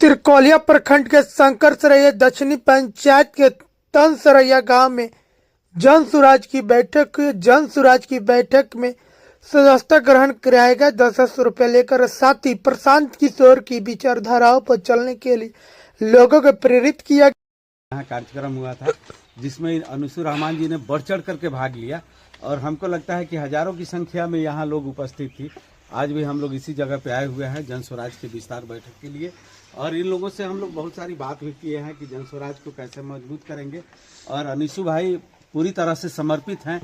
तिरकोलिया प्रखंड के शंकरसरैया दक्षिणी पंचायत के तनसरैया गांव में जन सुराज की बैठक में सदस्यता ग्रहण कराया गया। 10,000 रुपये लेकर साथ ही प्रशांत किशोर की विचारधाराओं पर चलने के लिए लोगों को प्रेरित किया। यहाँ कार्यक्रम हुआ था जिसमें अनुसुर रहमान जी ने बढ़ चढ़ करके भाग लिया और हमको लगता है कि हजारों की संख्या में यहाँ लोग उपस्थित थी। आज भी हम लोग इसी जगह पे आए हुए हैं जन स्वराज के विस्तार बैठक के लिए और इन लोगों से हम लोग बहुत सारी बात भी किए हैं कि जन स्वराज को कैसे मजबूत करेंगे। और अनिशु भाई पूरी तरह से समर्पित हैं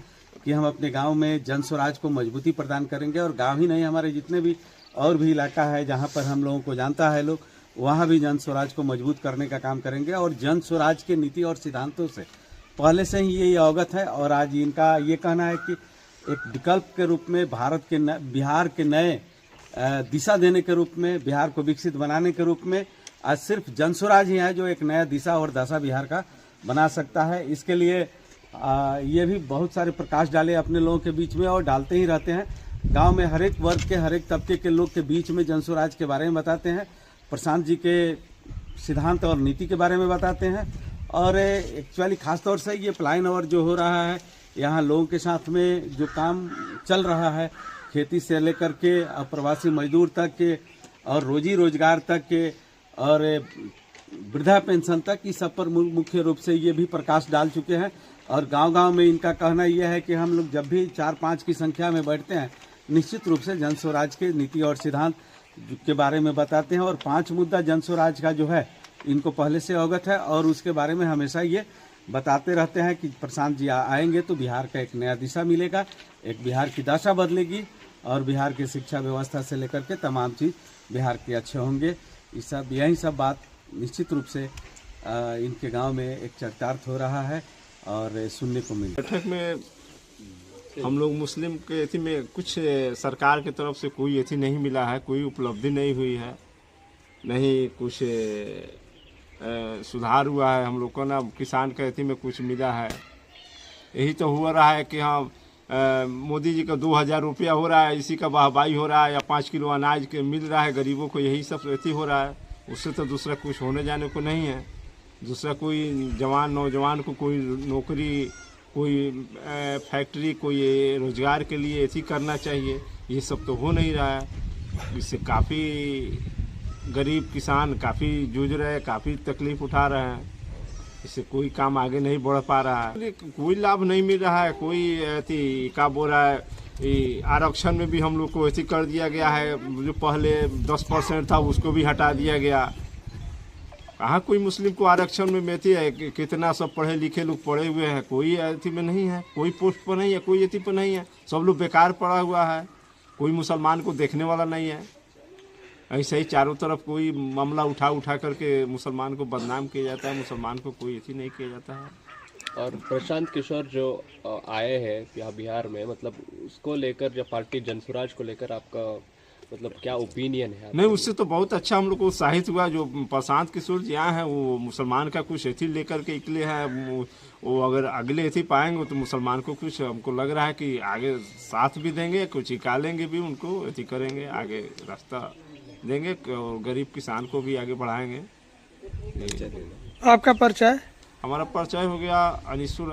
कि हम अपने गांव में जन स्वराज को मजबूती प्रदान करेंगे और गांव ही नहीं, हमारे जितने भी और भी इलाका है जहां पर हम लोगों को जानता है लोग, वहां भी जन स्वराज को मजबूत करने का काम करेंगे। और जन स्वराज के नीति और सिद्धांतों से पहले से ही ये अवगत है और आज इनका ये कहना है कि एक विकल्प के रूप में बिहार के नए दिशा देने के रूप में, बिहार को विकसित बनाने के रूप में आज सिर्फ जन स्वराज ही है जो एक नया दिशा और दशा बिहार का बना सकता है। इसके लिए ये भी बहुत सारे प्रकाश डाले अपने लोगों के बीच में और डालते ही रहते हैं। गांव में हर एक वर्ग के, हर एक तबके के लोग के बीच में जन स्वराज के बारे में बताते हैं, प्रशांत जी के सिद्धांत और नीति के बारे में बताते हैं। और एक्चुअली खासतौर से ये प्लाइन ओवर जो हो रहा है यहाँ लोगों के साथ में जो काम चल रहा है, खेती से लेकर के प्रवासी मजदूर तक के और रोजी रोजगार तक के और वृद्धा पेंशन तक, इस सब पर मुख्य रूप से ये भी प्रकाश डाल चुके हैं। और गांव-गांव में इनका कहना यह है कि हम लोग जब भी 4-5 की संख्या में बैठते हैं निश्चित रूप से जन स्वराज के नीति और सिद्धांत के बारे में बताते हैं। और 5 मुद्दा जन स्वराज का जो है इनको पहले से अवगत है और उसके बारे में हमेशा ये बताते रहते हैं कि प्रशांत जी आएंगे तो बिहार का एक नया दिशा मिलेगा, एक बिहार की दशा बदलेगी और बिहार की शिक्षा व्यवस्था से लेकर के तमाम चीज़ बिहार के अच्छे होंगे। यही सब बात निश्चित रूप से इनके गांव में एक चरितार्थ हो रहा है और सुनने को मिला। बैठक में हम लोग मुस्लिम के एथी में कुछ सरकार की तरफ से कोई एथी नहीं मिला है, कोई उपलब्धि नहीं हुई है, नहीं कुछ सुधार हुआ है। हम लोग को ना किसान के एथी में कुछ मिला है। यही तो हो रहा है कि हाँ मोदी जी का 2,000 रुपया हो रहा है, इसी का वाहवाही हो रहा है, या 5 किलो अनाज के मिल रहा है गरीबों को, यही सब एथी हो रहा है। उससे तो दूसरा कुछ होने जाने को नहीं है। दूसरा कोई नौजवान को कोई नौकरी, कोई फैक्ट्री, कोई रोजगार के लिए ऐसी करना चाहिए, ये सब तो हो नहीं रहा है। इससे काफ़ी गरीब किसान काफ़ी जूझ रहे हैं, काफ़ी तकलीफ उठा रहे हैं। इससे कोई काम आगे नहीं बढ़ पा रहा है, कोई लाभ नहीं मिल रहा है। कोई ऐसी क्या बोल रहा है, आरक्षण में भी हम लोग को ऐसी कर दिया गया है, जो पहले 10% था उसको भी हटा दिया गया। कहाँ कोई मुस्लिम को आरक्षण में मेथी है, कितना सब पढ़े लिखे लोग पढ़े हुए हैं, कोई एथी में नहीं है, कोई पोस्ट पर नहीं है, कोई एथी पर नहीं है, सब लोग बेकार पड़ा हुआ है, कोई मुसलमान को देखने वाला नहीं है। ऐसे ही चारों तरफ कोई मामला उठा करके मुसलमान को बदनाम किया जाता है, मुसलमान को कोई एथी नहीं किया जाता है। और प्रशांत किशोर जो आए हैं यहाँ बिहार में, मतलब उसको लेकर, जो पार्टी जन स्वराज को लेकर आपका मतलब क्या ओपिनियन है? नहीं, उससे तो बहुत अच्छा हम लोग को उत्साहित हुआ। जो प्रशांत किशोर जी आए हैं वो मुसलमान का कुछ एथी लेकर के निकले हैं। वो अगर अगले एथी पाएंगे तो मुसलमान को कुछ, हमको लग रहा है कि आगे साथ भी देंगे, कुछ निकालेंगे भी, उनको एथी करेंगे, आगे रास्ता देंगे और गरीब किसान को भी आगे बढ़ाएंगे। आपका परिचय? हमारा परिचय हो गया अनिशुर।